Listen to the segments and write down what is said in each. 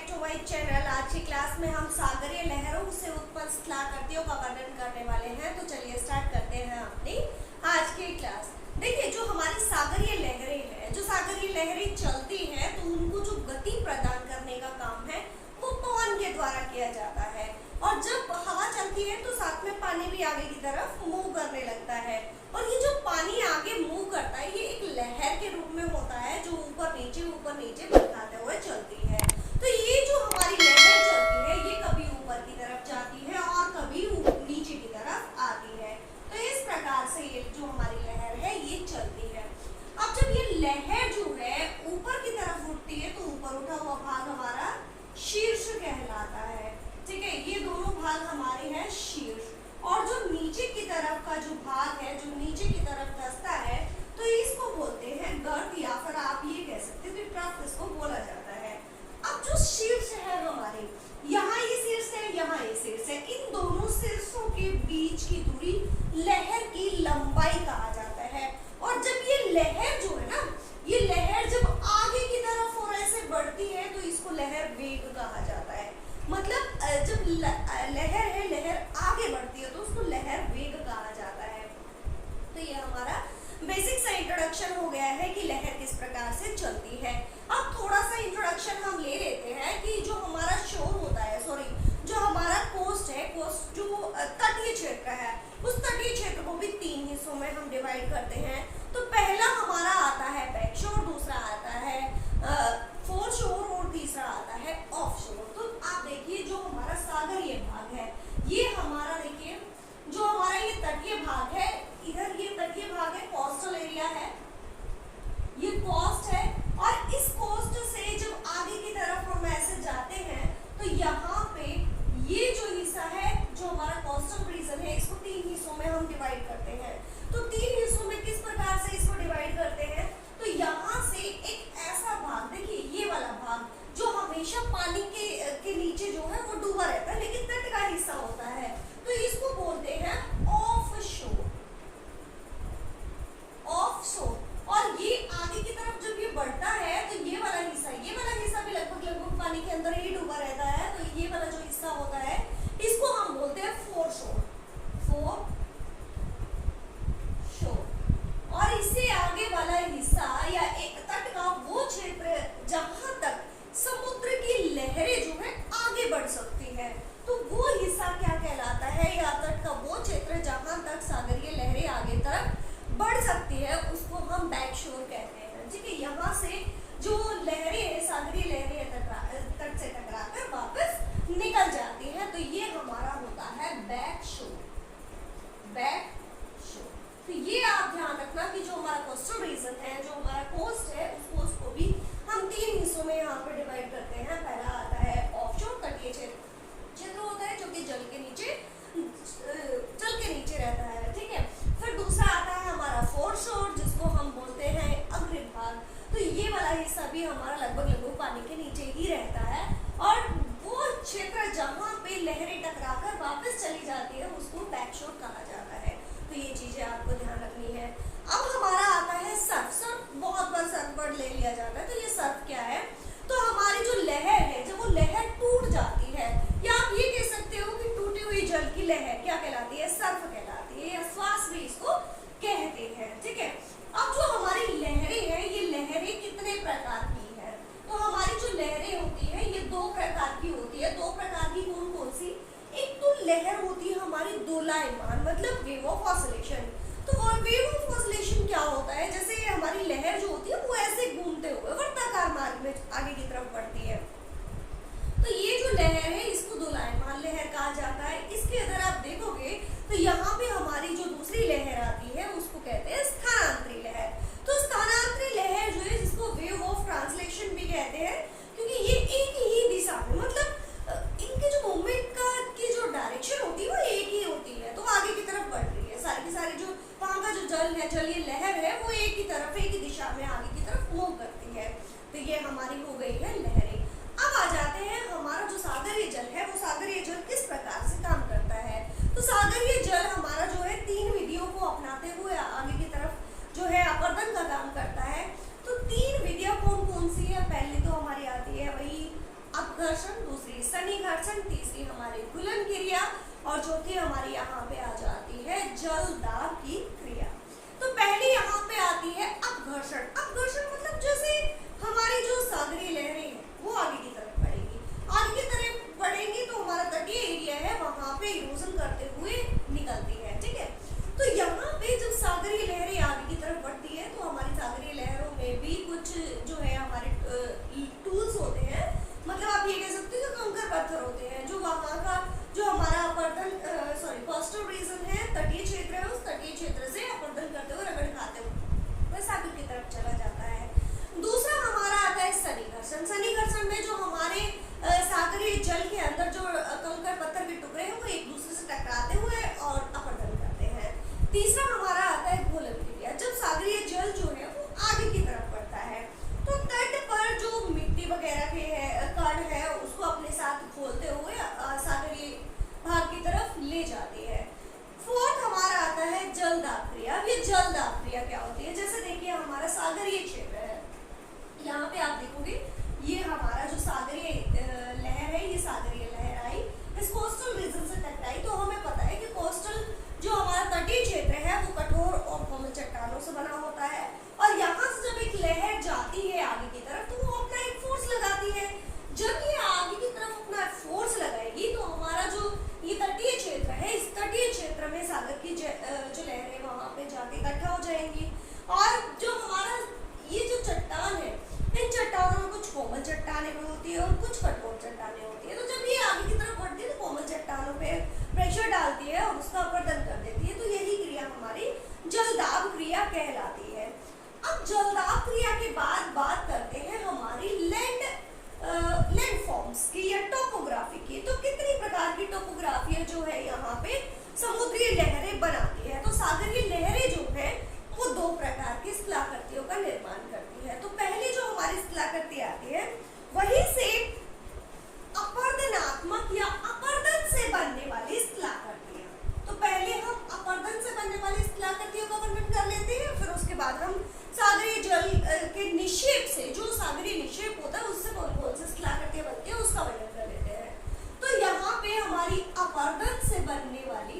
Back to my channel. आज की class में हम सागरीय लहरों से उत्पन्न स्थलाकृतियों का वर्णन करने वाले हैं। तो चलिए स्टार्ट करते हैं अपनी आज की क्लास। देखिए, जो हमारी सागरीय लहरें हैं, जो सागरीय लहरें चलती हैं, तो उनको जो गति प्रदान करने का काम है वो पवन के द्वारा किया जाता है। और जब हवा चलती है तो साथ में पानी भी आगे की तरफ मूव करने लगता है। और ये जो पानी आगे मूव करता है ये एक लहर के रूप में होता है, जो ऊपर नीचे बरसाते हुए चलती है। तो ये जो हमारी लहर चलती है ये कभी ऊपर की तरफ जाती है और कभी नीचे की तरफ आती है। तो इस प्रकार से ये जो हमारी लहर है ये चलती है। अब जब ये लहर जो है ऊपर की तरफ उठती है तो ऊपर उठा हुआ भाग हमारा शीर्ष कहलाता है। ठीक है, ये दोनों भाग हमारे हैं शीर्ष। और जो नीचे की तरफ का जो भाग है, जो नीचे की तरफ धंसता है, तो इसको बोलते हैं गर्त, या फिर आप ये कह सकते हैं ट्रफ इसको बोला जाता है। अब जो शीर्ष है हमारे, यहाँ ये शीर्ष है, यहाँ ये शीर्ष है, इन दोनों शीर्षों के बीच की दूरी लहर की लंबाई कहा जाता है। और जब ये लहर जो है ना, ये लहर जब आगे की तरफ और ऐसे बढ़ती है तो इसको लहर वेग कहा जाता है। मतलब जब लहर है, लहर आगे बढ़ती है तो उसको लहर वेग कहा जाता है। तो ये हमारा बेसिक सा इंट्रोडक्शन हो गया है कि लहर किस प्रकार से चलती है। अब थोड़ा सा इंट्रोडक्शन हम ले लेते हैं कि जो हमारा शोर होता है, जो हमारा कोस्ट है, कोस्ट जो तटीय क्षेत्र है, उस तटीय क्षेत्र को भी 3 हिस्सों में हम डिवाइड करते हैं। तो पहला हमारा आता है बैक शोर, दूसरा आता है फोर शोर और तीसरा आता है ऑफ शोर। तो आप देखिए जो हमारा सागरीय भाग है, ये हमारा देखिए जो हमारा ये तटीय भाग है, इधर ये तटीय भाग है, कोस्टल एरिया है, ये कोस्ट है। और इस कोस्ट से जब आगे की तरफ हम ऐसे जाते हैं तो यहाँ पे ये जो हिस्सा है, जो हमारा कोस्टल रीजन है, इसको 3 हिस्सों में हम डिवाइड करते हैं। तो 3 हिस्सों में किस प्रकार से इसको डिवाइड करते हैं, तो यहाँ से एक ऐसा भाग, देखिए ये वाला भाग जो हमेशा पानी के नीचे जो है वो डूबा रहता है, लेकिन तट का हिस्सा होता है, तो इसको बोलते हैं ऑफ शोर। ऑफ शोर। और ये आगे की तरफ जब ये बढ़ता है तो ये वाला हिस्सा भी लगभग पानी के अंदर ही डूबा रहता है। तो ये वाला जो हिस्सा होता है इसको हम बोलते हैं फोर शोर। फोर शोर। और इससे आगे वाला हिस्सा या एक तट का वो क्षेत्र जहां तक समुद्र की लहरें जो है आगे बढ़ सकती है, तो वो हिस्सा क्या कहलाता है, या तट का वो क्षेत्र जहां तक सागरीय लहरें आगे तरफ बढ़ सकती है, उसको हम बैक शोर कहते हैं। ठीक है, यहाँ से जो लहरें हैं, सागरीय लहरें तट से टकराकर वापस निकल जाती हैं, तो ये हमारा होता है बैक शोर। बैक शोर। तो ये आप ध्यान रखना कि जो हमारा कोस्टल रीजन है, जो हमारा कोस्ट है, उस कोस्ट को भी हम 3 हिस्सों में यहाँ पे डिवाइड करते हैं। पहला आता है ऑफशोर, तटीय क्षेत्र होता है जो कि जल के नीचे रहता है। ठीक है, फिर दूसरा आता है हमारा फोर शोर, जिसको हम बोलते हैं अग्रिम भाग। तो ये वाला हिस्सा भी हमारा लगभग पानी के नीचे ही रहता है, और वो क्षेत्र जहाँ पे लहरें टकराकर वापस चली जाती है उसको बैक शोर कहा जाता है। तो ये चीजें आपको ध्यान रखनी है। अब हमारा आता है सर्फ। सर्फ बहुत बार सर्फ वर्ड ले लिया जाता है। तो ये सर्फ क्या है, तो हमारी जो लहर है, जब वो लहर टूट जाती है, या आप ये कह सकते हो कि टूटी हुई जल की लहर क्या कहलाती है, सर्फ कहलाती है, या श्वास भी इसको कहते हैं। ठीक है, अब जो हमारी लहरें हैं, ये लहरें कितने प्रकार की है, तो हमारी जो लहरें होती है ये 2 प्रकार की होती है। 2 प्रकार की कौन कौन सी, एक तो लहर होती है हमारी दोलायमान, मतलब वेव ऑफ ऑसिलेशन। तो वेव ऑफ ऑसिलेशन क्या होता है, जैसे हमारी लहर जो होती है वो ऐसे घूमते हुए वर्ताकार मार्ग में आगे की तरफ बढ़ती है, तो ये जो लहर है इसको दोलायमान लहर कहा जाता है। इसके अगर आप देखोगे तो यहाँ पे हमारी जो दूसरी लहर आती है उसको कहते हैं स्थानांतरी लहर। तो स्थानांतरी लहर जो है, जिसको वेव ऑफ ट्रांसलेशन भी कहते हैं, क्योंकि ये एक ही दिशा में, मतलब इनके जो मूवमेंट की जो डायरेक्शन होती है वो एक ही होती है, तो आगे की तरफ बढ़ रही है। सारी की सारी जो वहाँ का जो जलीय लहर है वो एक ही तरफ, एक ही दिशा में आगे की तरफ मूव करती है। तो ये हमारी हो गई है लहरें। अब आ जाते हैं हमारा जो सागरीय जल है, वो सागरीय जल किस प्रकार से काम करता है। तो सागरीय जल हमारा जो है 3 विधियों को अपनाते हुए आगे की तरफ जो है अपर्दन का काम करता है। तो 3 विधियां कौन कौन सी है, पहले तो हमारी आती है वही अपघटन, घर्षण, दूसरी सनी घर्षण, तीसरी हमारी घुलन क्रिया और चौथी हमारी यहाँ पे आ जाती है जल दाब की क्रिया। तो पहली यहाँ पे आती है अपघर्षण। अपघर्षण मतलब जैसे हमारी जो सागरीय लहरें हैं वो आगे की तरफ बढ़ेगी, आगे की तरफ बढ़ेंगी तो हमारा तटीय एरिया है वहां पे इरोजन करते हुए निकलती है। ठीक है, तो यहाँ पे जब सागरीय लहरें आगे की तरफ बढ़ती है तो हमारी सागरीय लहरों में भी कुछ जो है हमारे टूल्स होते हैं, मतलब आप ये कह सकते हो कंकर पत्थर होते हैं जो वहाँ का जो हमारा अपरदन कोस्टल रीजन है, तटीय क्षेत्र है, उस तटीय क्षेत्र से अपरदन करते हुए रगड़ खाते हुए वह सागर की तरफ चला जाता है। दूसरा हमारा आता है सनी घर्षण। सनी घर्षण में जो हमारे सागरीय जल के अंदर जो कंकर पत्थर के टुकड़े हैं वो एक दूसरे से टकराते हुए और अपरदन करते हैं। तीसरा हमारा आता है घुलन क्रिया। जब सागरीय जल जो है वो आगे की तरफ बढ़ता है तो तट पर जो मिट्टी वगैरह के कण है उसको अपने साथ घोलते हुए सागरीय भाग की तरफ ले जाती है। फोर्थ हमारा आता है जलदाब क्रिया। ये जलदाब क्रिया क्या होती है, जैसे देखिए हमारा सागरीय क्षेत्र है, यहाँ पे आप देखोगे ये हमारा जो सागरीय लहर है, ये सागरीय लहर आई इस कोस्टल रीजन से टकराई। तो हमें पता है कि कोस्टल जो हमारा तटीय क्षेत्र है वो कठोर और कोमल चट्टानों से बना होता है और यहाँ से जब एक लहर जाती है आगे की तरफ तो वो अपना एक फोर्स लगाती है। जब ये आगे की तरफ अपना फोर्स लगाएगी तो हमारा जो ये तटीय क्षेत्र है, इस तटीय क्षेत्र में सागर की जो लहरें वहां पे जाके इकट्ठा हो जाएंगी और जो हमारा ये जो चट्टान है, इन चट्टानों में कुछ कोमल चट्टानें होती है और कुछ कठोर चट्टानें होती है। तो जब ये आगे की तरफ बढ़ती है तो कोमल चट्टानों पे प्रेशर डालती है और उसका अपरदन कर देती है। तो यही क्रिया हमारी जलदाब क्रिया कहलाती है। अब जलदाब क्रिया के बाद बात करते हैं हमारी लैंड फॉर्म्स की या टोपोग्राफी की। तो कितनी प्रकार की टोपोग्राफी जो है यहाँ पे समुद्री लहरें बनाती है। तो सागरीय लहरें जो है वो दो प्रकार की स्थलाकृतियों का निर्माण करती है। तो पहले जो हमारी स्थलाकृति आती है वहीं से अपरदनात्मक या अपरदन से बनने वाली स्थलाकृतियां। तो पहले हम अपरदन से बनने वाली स्थलाकृतियों का वर्णन कर लेते हैं, फिर उसके बाद हम सागरीय जल के निक्षेप से, जो सागरीय निक्षेप होता है उससे कौन कौन सी स्थलाकृतियां बनती है उसका वर्णन कर लेते हैं। तो यहाँ पे हमारी अपरदन से बनने वाली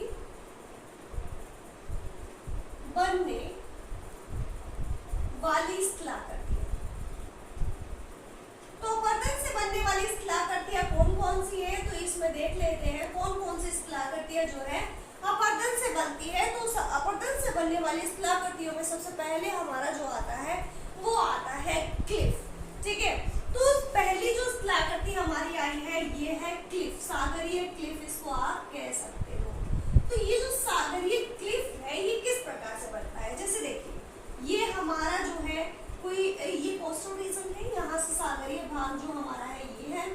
स्थलाकृतियां। तो अपरदन से बनने वाली स्थलाकृतियां कौन कौन सी है, तो इसमें देख लेते हैं कौन कौन सी स्थलाकृतियां जो है अपरदन से बनती है। तो अपरदन से बनने वाली स्थलाकृतियों में सबसे पहले हमारा जो आता है वो आता है क्लिफ। ठीक है, तो पहली जो स्थलाकृति हमारी आई है ये है क्लिफ, सागरीय क्लिफ इसको आप कह सकते हो। तो ये जो सागरीय क्लिफ है ये किस प्रकार से बनता है, जैसे देखिए ये हमारा जो है कोई ये कोस्टल रीजन है, यहाँ से सागरीय भाग जो हमारा है ये है।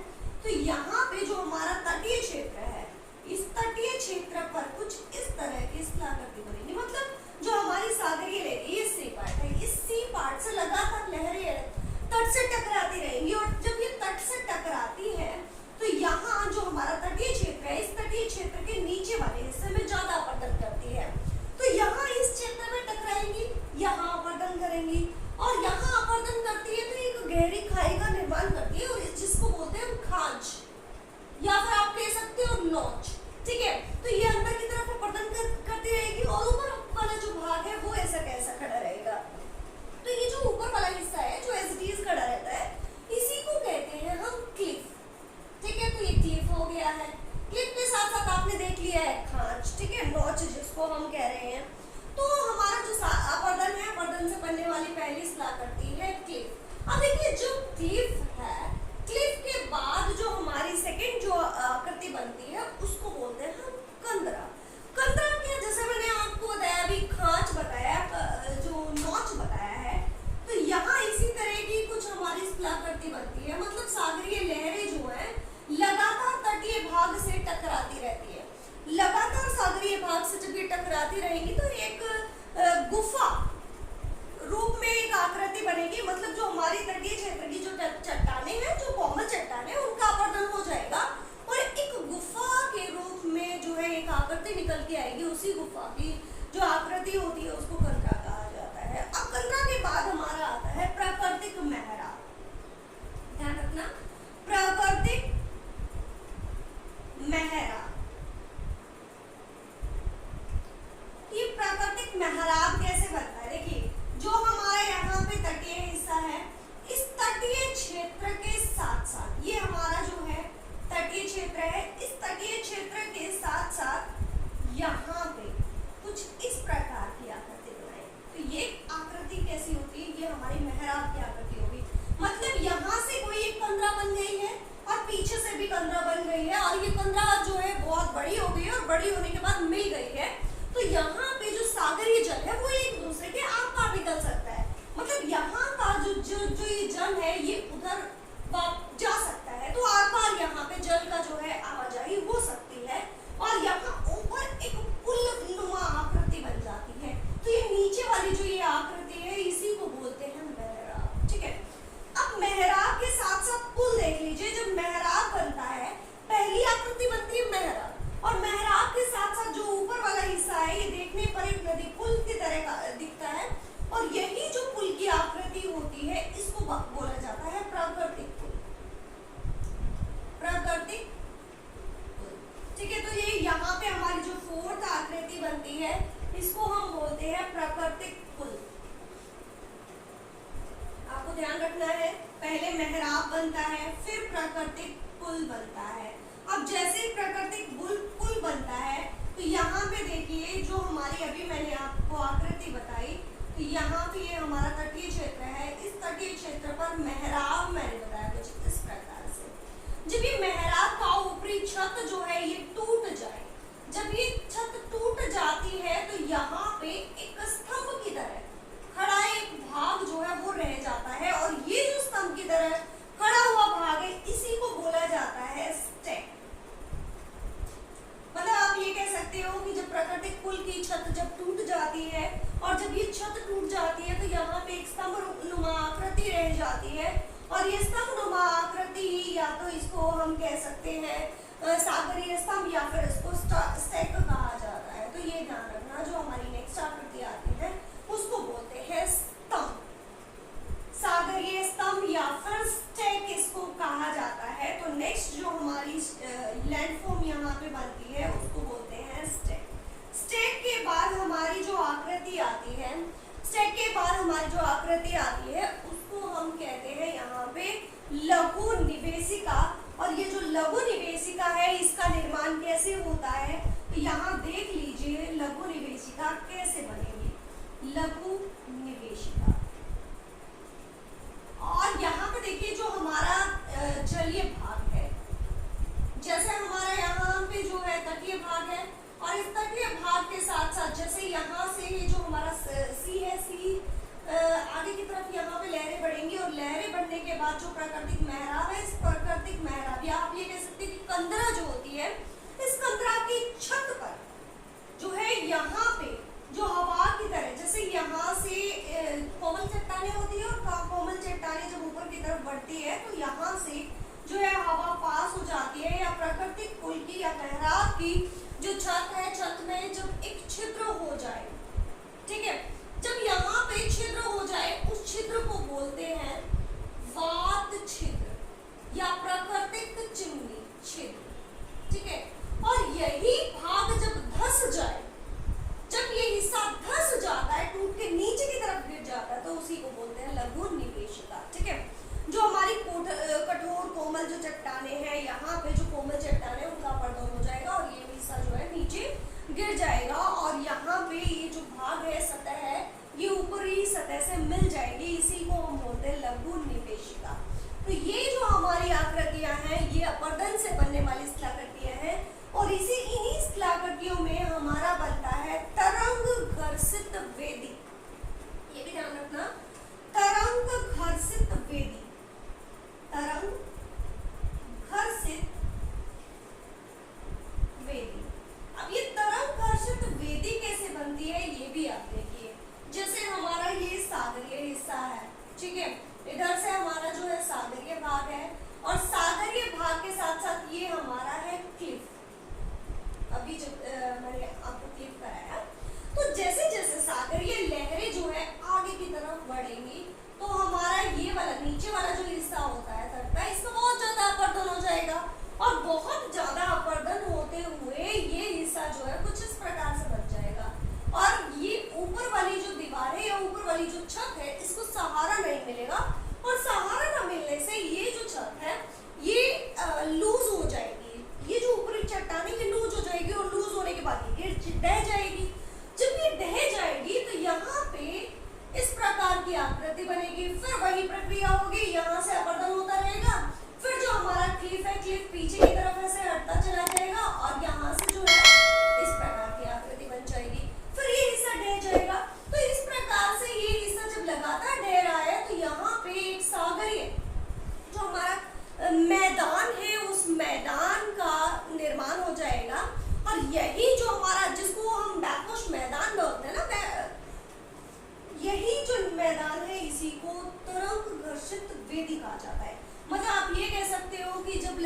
तो यहाँ पे जो हमारा तटीय क्षेत्र है, इस तटीय क्षेत्र पर कुछ इस तरह की स्थलाकृति बनेगी। मतलब जो हमारी सागरीय लहरें ये सी पार्ट है, इस सी पार्ट से लगातार लहरें तट से टकराती रहेंगी और जब ये तट से टकराती है तो यहाँ जो हमारा तटीय क्षेत्र है, इस तटीय क्षेत्र के नीचे वाले हिस्से में ज्यादा अपरदन करती है। तो यहाँ इस क्षेत्र में टकराएंगी, यहाँ अपरदन करेंगी और यहाँ अपरदन करती है तो एक गहरी खाई का निर्माण करती है और जिसको बोलते हैं खांच या फिर आप कह सकते हो नोच। ठीक है, तो ये अंदर की तरफ अपरदन करती रहेगी और ऊपर वाला जो भाग है वो ऐसा कैसा खड़ा रहेगा। तो ये जो ऊपर वाला हिस्सा है जो एज इट इज खड़ा रहता है इसी को कहते हैं हम क्लिफ। ठीक है, तो ये क्लिफ हो गया है। क्लिफ के साथ साथ आपने देख लिया है खांच, ठीक है, नोच जिसको हम कह रहे हैं। तो हमारा जो अपरदन है, अपरदन से बनने वाली पहली स्थलाकृति है क्लिफ। अब देखिए जो क्लिफ है, क्लिफ के बाद जो हमारी सेकंड जो आकृति बनती है उसको बोलते हैं हम कंदरा। कंदरा क्या, जैसे मैंने आपको बताया अभी खांच बताया, जो नोच बताया है, तो यहाँ इसी तरह की कुछ हमारी स्थलाकृति बनती है। मतलब सागरीय लहरें जो है लगातार तटीय भाग से टकराती रहती है। लगातार सागरीय भाग से जब ये टकराती रहेंगी तो एक गुफा रूप में एक आकृति बनेगी। मतलब जो हमारी तटीय क्षेत्र की जो चट्टानें हैं, जो कोमल चट्टानें, उनका अपरदन हो जाएगा और एक गुफा के रूप में जो है एक आकृति निकल के आएगी। उसी गुफा की जो आकृति होती है उसको कंदरा कहा जाता है। अब कंदरा के बाद हमारा आता है प्राकृतिक मेहराब। ध्यान रखना, प्राकृतिक मेहराब। ये प्राकृतिक मेहराब कैसे बनता है? देखिए, जो हमारा यहाँ पे तटीय हिस्सा है, इस तटीय क्षेत्र के साथ साथ ये हमारा जो है तटीय क्षेत्र है, इस तटीय क्षेत्र के साथ साथ यहाँ पे कुछ इस प्रकार की आकृति बनाए। तो ये आकृति कैसी होती है? ये हमारी मेहराब की आकृति होगी। मतलब यहाँ से कोई एक कंदरा बन गई है और पीछे से भी कंदरा बन गई है, और ये कंदरा जो है बहुत बड़ी हो गई है, और बड़ी होने के बाद मिल गई है। तो यहाँ पे जो सागरीय जल है वो एक दूसरे के आर पार निकल सकता है। मतलब यहाँ का जो ये जल है ये उधर जा सकता है, तो आर पार यहाँ पे जल का जो है आवाजाही हो सकती है, और यहाँ ऊपर एक पुल नुमा आकृति बन जाती है। तो ये नीचे वाली जो ये आकृति है इसी को बोलते हैं मेहराब। ठीक है, अब मेहराब के साथ साथ पुल देख लीजिए। जब मेहराब बनता है, पहली आकृति बनती है मेहराब, और मेहराब के साथ साथ जो ऊपर वाला हिस्सा है ये देखने पर एक नदी पुल की तरह का दिखता है, और यही जो पुल की आकृति होती है इसको बोला जाता है प्राकृतिक पुल। प्राकृतिक पुल, ठीक है। तो ये यहाँ पे हमारी जो फोर्थ आकृति बनती है इसको हम बोलते हैं प्राकृतिक पुल। आपको ध्यान रखना है, पहले मेहराब बनता है, फिर प्राकृतिक पुल बनता है। अब जैसे प्राकृतिक पुल बनता है, तो यहाँ पे देखिए जो हमारी अभी मैंने आपको आकृति बताई, तो यहाँ पे ये हमारा तटीय क्षेत्र है। इस तटीय क्षेत्र पर मेहराब मैंने बताया कुछ इस प्रकार से। जब ये मेहराब का ऊपरी छत जो है ये टूट जाए, जब ये छत टूट जाती है, तो यहाँ पे एक स्तंभ की तरह खड़ा एक भाग जो है वो रह जाता है, और ये जो स्तंभ की तरह खड़ा हुआ भाग है इसी को बोला जाता है स्टैक। मतलब आप ये कह सकते हो कि जब प्राकृतिक पुल की छत जब टूट जाती है, और जब ये छत टूट जाती है, तो यहाँ पे एक स्तंभ नुमा आकृति रह जाती है, और ये स्तंभ नुमा आकृति या तो इसको हम कह सकते हैं सागरीय स्तंभ, या फिर इसको स्टैक कहा जाता है। तो ये ध्यान रखना, जो हमारी नेक्स्ट आकृति आती है उसको बोलते हैं स्तंभ, सागरीय स्तंभ या फिर स्टैक इसको कहा जाता है। तो नेक्स्ट जो हमारी लैंडफॉर्म यहाँ पे बनती है उसको बोलते हैं स्टैक। स्टैक के बाद हमारी जो आकृति आती है, स्टैक के बाद हमारी जो आकृति आती है उसको हम कहते हैं यहाँ पे लघु निवेशिका। और ये जो लघु निवेशिका है इसका निर्माण कैसे होता है, तो यहाँ देख लीजिए लघु निवेशिका कैसे बनेगी। लघु निवेशिका, और यहाँ पे देखिए जो हमारा जलीय भाग है, जैसे हमारा यहाँ पे जो है तटीय भाग है, और इस तटीय भाग के साथ साथ जैसे यहाँ से ये जो हमारा सी है, सी आगे की तरफ यहाँ पे लहरें बढ़ेंगी, और लहरें बढ़ने के बाद जो प्राकृतिक मेहराब है, इस प्राकृतिक मेहराब या आप ये कह सकते हैं कि कंदरा जो होती है, इस कंदरा की छत पर जो है यहाँ पे जो हवा की तरह, जैसे यहाँ से कोमल चट्टानें होती है, और कोमल चट्टानें जब ऊपर की तरफ बढ़ती है तो यहाँ से जो है हवा पास हो जाती है, या प्राकृतिक पुल की या मेहराब की जो छत है, छत में जब एक छिद्र हो जाए, ठीक है, जब यहाँ पे छिद्र हो जाए उस छिद्र को बोलते हैं वात छिद्र या प्राकृतिक चिमनी छिद्र। ठीक है, और यही भाग जब धस जाए, जब ये हिस्सा धस जाता है, टूट के नीचे की तरफ गिर जाता है, तो उसी को बोलते हैं लघु निवेशिका। ठीक है, जो हमारी कठोर कोमल जो चट्टाने हैं, यहाँ पे जो कोमल चट्टाने उनका अपरदन हो जाएगा और ये हिस्सा जो है नीचे गिर जाएगा, और यहाँ पे ये जो भाग है, सतह है, ये ऊपरी सतह से मिल जाएगी, इसी को हम बोलते हैं लघु निवेशिका। तो ये जो हमारी आकृतियां हैं ये अपरदन से बनने वाली स्थलाकृतियां हैं, और इन्हीं स्थलाकृतियों में हमारा बनता है तरंग घर्षित वेदी। ये भी ध्यान रखना, तरंग घर्षित वेदी, तरंग घर्षित यही जो हमारा, जिसको हम बैकवॉश मैदान बोलते हैं ना, यही जो मैदान है इसी को तरंग घर्षित वेदी कहा जाता है। मतलब आप ये कह सकते हो कि जब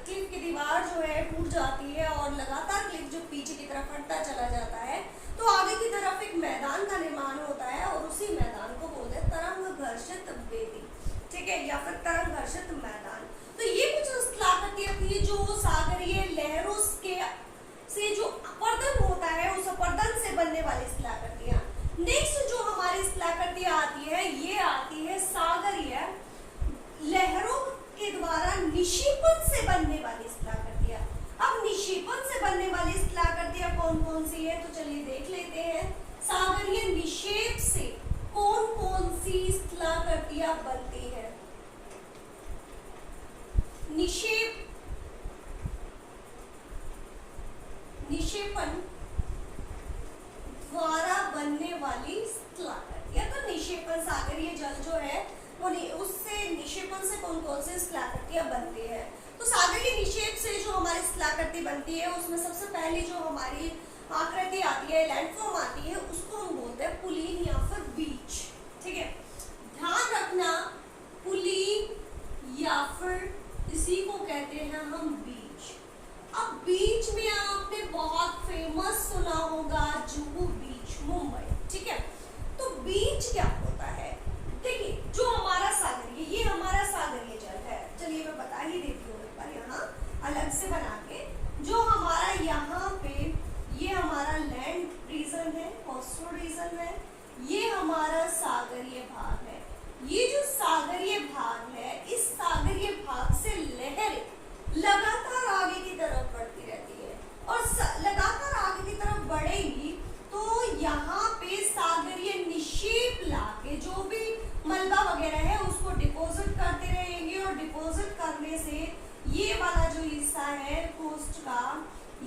क्लिफ की दीवार जो है टूट जाती है और लगातार क्लिफ जो पीछे की तरफ हटता चला जाता है, तो आगे की तरफ एक मैदान का निर्माण होता है और उसी मैदान को बोलते हैं तरंग घर्षित वेदी, ठीक है, या फिर तरंग घर्षित मैदान। तो ये कुछ स्थलाकृतियां थी जो सागरीय लहरों के से जो अपर्दन होता है, उस अपर्दन से बनने वाली स्थलाकृतियां। नेक्स्ट जो हमारी स्थलाकृतियां आती है, ये आती है सागरीय लहरों के द्वारा निक्षेपण से बनने वाली स्थलाकृतियां। अब निक्षेपण से बनने वाली स्थलाकृतियां कौन कौन सी है, तो चलिए देख लेते हैं। सागरीय निक्षेप से कौन कौन सी स्थलाकृतियां बनती है। निक्षेपण द्वारा बनने वाली स्थलाकृतियां, तो निक्षेपण सागरीय जल जो है वो उससे निक्षेपण से कौन कौन से स्थलाकृतियां बनती है। तो सागरीय निक्षेप से जो हमारी स्थलाकृति बनती है उसमें सबसे पहली जो हमारी आकृति आती है, लैंडफॉर्म आती है, उसको हम बोलते हैं पुलीन या फिर बीच, ठीक है। ध्यान रखना, पुलीन या फिर इसी को कहते हैं हम बीच। अब बीच में आपने बहुत फेमस सुना होगा जुहू बीच, मुंबई, ठीक है। तो बीच क्या होता है, देखिए जो हमारा सागरीय, ये हमारा सागरीय जल है, चलिए मैं बता ही देती हूँ एक बार यहाँ अलग से बना के। जो हमारा यहाँ पे ये हमारा लैंड रीजन है, कोस्टल रीजन है, ये हमारा सागरीय भाग है। ये जो सागरीय भाग है, इस सागरीय भाग से लहरें लगातार आगे की तरफ बढ़ती रहती है और लगातार आगे की तरफ बढ़ेगी तो यहाँ पे सागरीय निक्षेप लाके जो भी मलबा वगैरह है उसको डिपॉजिट करते रहेंगे और डिपॉजिट करने से ये वाला जो हिस्सा है कोस्ट का,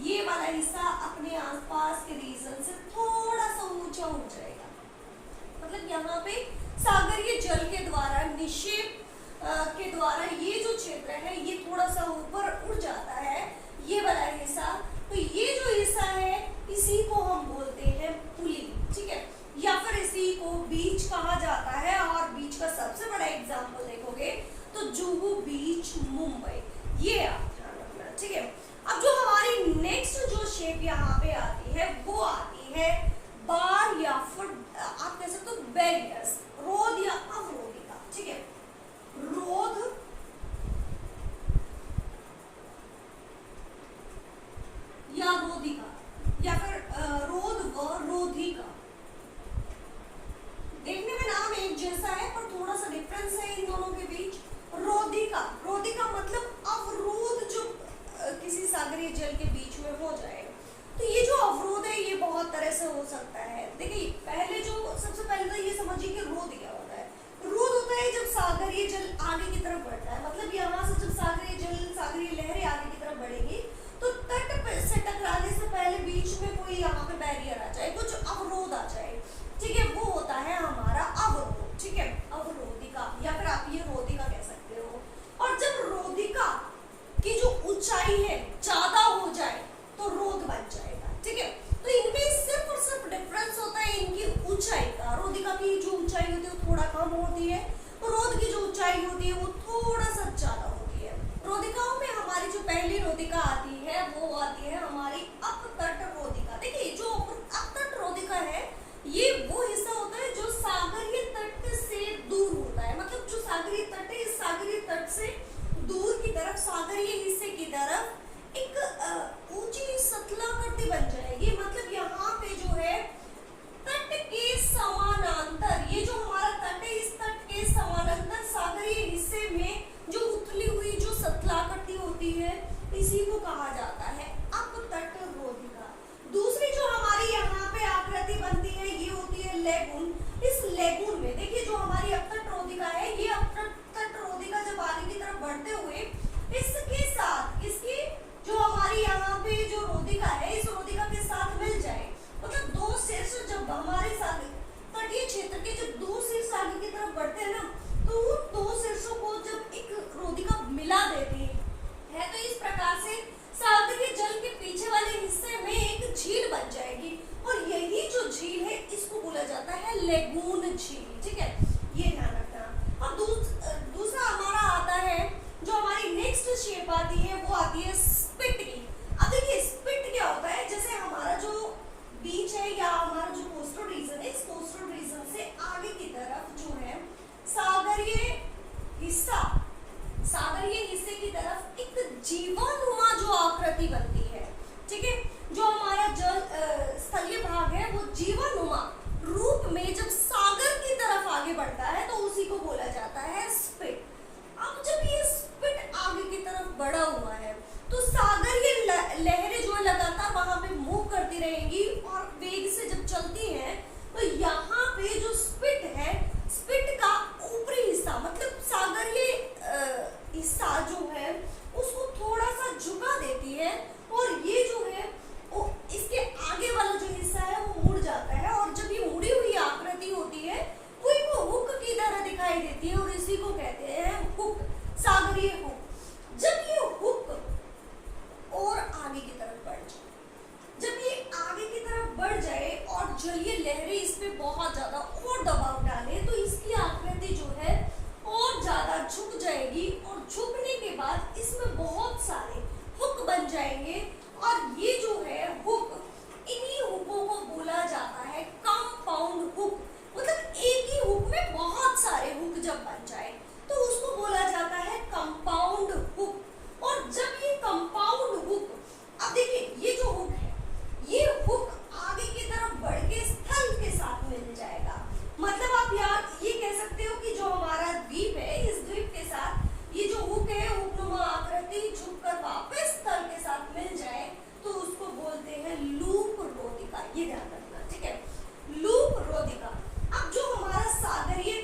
ये वाला हिस्सा अपने आसपास के रीजन से थोड़ा सा ऊंचा उठ जाएगा। मतलब यहाँ पे सागरीय जल के द्वारा निक्षेप के द्वारा ये जो क्षेत्र है ये थोड़ा सा ऊपर उड़ जाता है, ये वाला हिस्सा। तो ये जो हिस्सा है इसी को हम बोलते हैं पुली, ठीक है, या फिर इसी को बीच कहा जाता है। और बीच का सबसे बड़ा एग्जांपल देखोगे तो जुहू बीच, मुंबई, ये आप ध्यान रखना, ठीक है। अब जो हमारी नेक्स्ट जो शेप यहाँ पे आती है वो आती है बार या फिर आप कह सकते हो बैरियर्स, रोध या अवरोधिका, ठीक है। रोध झील बन जाएगी और यही जो झील है इसको बोला जाता है लेगून झील। ठीक है, ये ध्यान रखना। अब दूसरा हमारा आता है, जो हमारी नेक्स्ट शेप आती है वो आती है स्पिट की। अब देखिए स्पिट क्या होता है, जैसे हमारा जो बीच है या हमारा जो कोस्टल रीजन है, इस कोस्टल रीजन से आगे की तरफ जो है सागरीय हिस्से की तरफ एक जीवानुमा जो आकृति बनती है। ठीक है, जो हमारा जल स्थलीय भाग है वो जीवानुमा रूप में जब सागर की तरफ आगे बढ़ता है तो उसी को बोला जाता है स्पिट। अब जब ये स्पिट आगे की तरफ बढ़ा हुआ है तो सागरीय लहरें जो है लगातार वहां पे मूव करती रहेंगी और वेग से जब चलती हैं तो यहाँ पे जो स्पिट है, स्पिट का ऊपरी हिस्सा मतलब सागरीय हिस्सा जो है उसको थोड़ा सा झुका देती है और ये जो है वो इसके आगे वाला जो हिस्सा है वो मुड़ जाता है और जब ये मुड़ी हुई आकृति होती है वो एक हुक की तरह दिखाई देती है और इसी को कहते हैं हुक, सागरीय हुक। जब ये हुक और आगे की तरफ बढ़ जाए, जब ये आगे की तरफ बढ़ जाए और जलीय लहरें इस पे बहुत ज्यादा और दबाव डाले तो इसकी आकृति जो है और ज्यादा झुक जाएगी और झुकने के बाद इसमें बहुत सारे हुक बन जाएंगे और ये जो है हुक, इन्हीं हुकों को बोला जाता है कंपाउंड हुक। मतलब एक ही हुक में बहुत सारे हुक जब बन जाए तो उसको बोला जाता है कंपाउंड हुक। और जब ये कंपाउंड हुक, अब देखिए ये जो हुक है ये हुक आगे की तरफ बढ़ के स्थल के साथ मिल जाएगा। मतलब आप यार ये कह सकते हो कि जो हमारा द्वीप है इस द्वीप के साथ ये जो हुक है, हुकनुमा आकृति झुककर वापस स्थल के साथ मिल जाए तो उसको बोलते हैं लूप रोधिका। ये ध्यान रखना, ठीक है, लूप रोधिका। अब जो हमारा सागरीय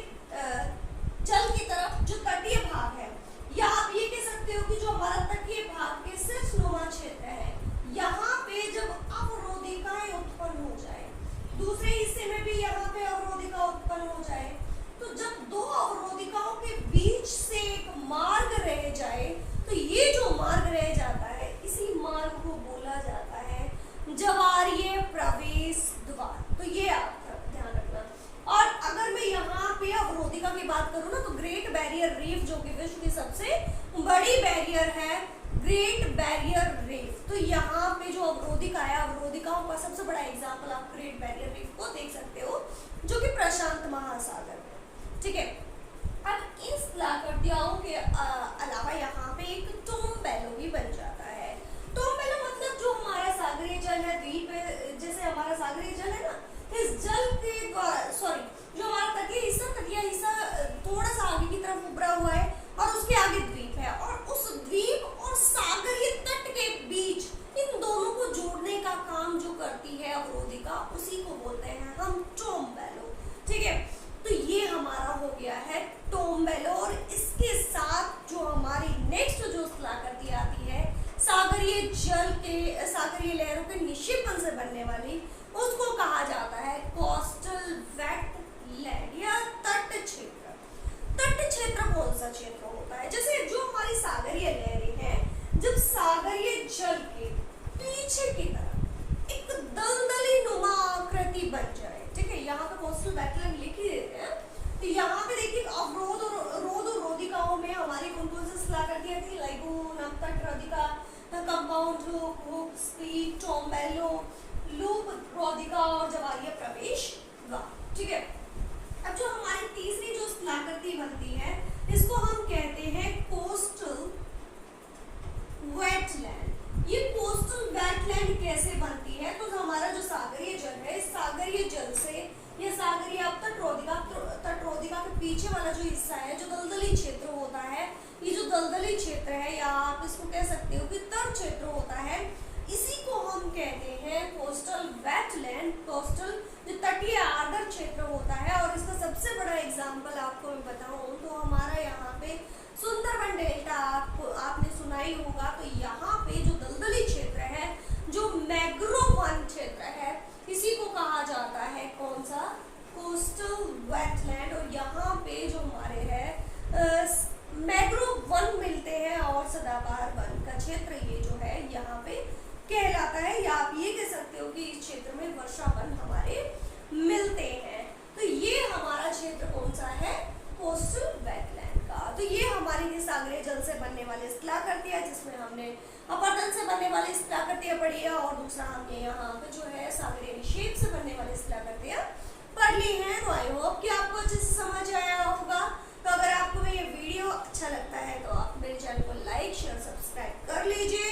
जल की तरफ जो तटीय भाग है, या आप ये कह सकते हो कि जो हमारा तटीय भाग के शीर्षनुमा क्षेत्र है, यहाँ पे जब अवरोधिकाएं उत्पन्न हो जाए, दूसरे हिस्से में भी यहाँ पे अवरोधिका उत्पन्न हो जाए, तो जब दो अवरोधिकाओं के बीच से एक मार्ग रह जाए तो ये जो मार्ग रह जाता है इसी मार्ग को बोला जाता है ज्वारीय प्रवेश द्वार। तो ये आप ध्यान रखना। और अगर मैं यहाँ पे अवरोधिका की बात करूँ ना तो ग्रेट बैरियर रीफ जो कि विश्व की सबसे बड़ी बैरियर है, ग्रेट बैरियर रीफ, तो यहाँ पे जो अवरोधिका है, अवरोधिकाओं का सबसे बड़ा एग्जाम्पल आप ग्रेट बैरियर रीफ को देख सकते हो जो कि प्रशांत महासागर में। ठीक है, अब इन स्थलाकृतियों के अलावा यहाँ पे एक टोम्बेलो भी बन जाता है। टोम्बेलो मतलब जो हमारा सागरीय जल है, द्वीप है, जैसे हमारा सागरीय जल है ना, इस जल के द्वारा जो हमारा तटीय हिस्सा थोड़ा सा आगे की तरफ उभरा हुआ है और उसके आगे द्वीप है और उस द्वीप और सागरीय तट के बीच इन दोनों को जोड़ने का काम जो करती है अवरोधिका, उसी को बोलते हैं हम टोम्बेलो। ठीक है, तो ये हमारा हो गया है टोम्बेलो। और इसके साथ जो हमारी नेक्स्ट जो स्थलाकृति आती है सागरीय जल के, सागरीय लहरों के निक्षेपण से बनने वाली, उसको कहा जाता है कोस्टल वेटलैंड या तट क्षेत्र। तट क्षेत्र कौन सा क्षेत्र होता है? जैसे जो हमारी सागरीय लहरें हैं, जब सागरीय जल के पीछे की तरफ एक दलदली नुमा आकृति बन जाए, ठीक है, यहाँ पे कोस्टल वेटलैंड लिख ही देते हैं, तो यहाँ पे देखिए अवरोध और रोधिकाओं में हमारी कौन-कौन सी स्थलाकृतियां थी? लेगून, तट रोधिका, कंपाउंड हुक, स्पीट, टोम्बेलो, लूप रोधिका और ज्वारीय प्रवेश द्वार। ठीक है, अब जो हमारी तीसरी जो स्थलाकृति बनती है इसको हम कहते हैं कोस्टल वेटलैंड। ये कोस्टल वेटलैंड कैसे बनती है? तो हमारा जो सागरीय जल है, इस सागरीय जल से ये सागरीय तट रोधिका के पीछे वाला जो हिस्सा है, जो दलदली क्षेत्र होता है, ये जो दलदली क्षेत्र है या आप इसको कह सकते हो कि तट क्षेत्र होता है, इसी को हम कहते हैं कोस्टल वेटलैंड। कोस्टल जो तटीय आर्द्र क्षेत्र होता है और इसका सबसे बड़ा एग्जाम्पल आपको मैं बताऊं तो हमारा यहाँ पे सुंदरबन डेल्टा आपने सुना ही होगा। तो यहाँ पे जो दलदली क्षेत्र है, जो मैंग्रोव वन क्षेत्र है, इसी को कहा जाता है कौन सा? Coastal wetland. और यहाँ पे जो हमारे है मैंग्रोव वन मिलते हैं और सदाबहार वन का क्षेत्र ये जो है यहाँ पे कहलाता है, या आप ये कह सकते हो कि इस क्षेत्र में वर्षावन हमारे मिलते हैं। तो ये हमारा क्षेत्र कौन सा है, कोस्टल वेटलैंड का। तो ये हमारी सागरीय जल से बनने वाले स्थलाकृतियां, जिसमें हमने अपरदन से बनने वाली स्थलाकृतियां पढ़ी है, और दूसरा हमने यहाँ पे जो है सागरीय निषेध से बनने वाली स्थलाकृतियां पढ़ ली हैं। तो आई होप कि आपको अच्छे से समझ आया होगा। तो अगर आपको ये वीडियो अच्छा लगता है तो आप मेरे चैनल को लाइक शेयर सब्सक्राइब कर लीजिए।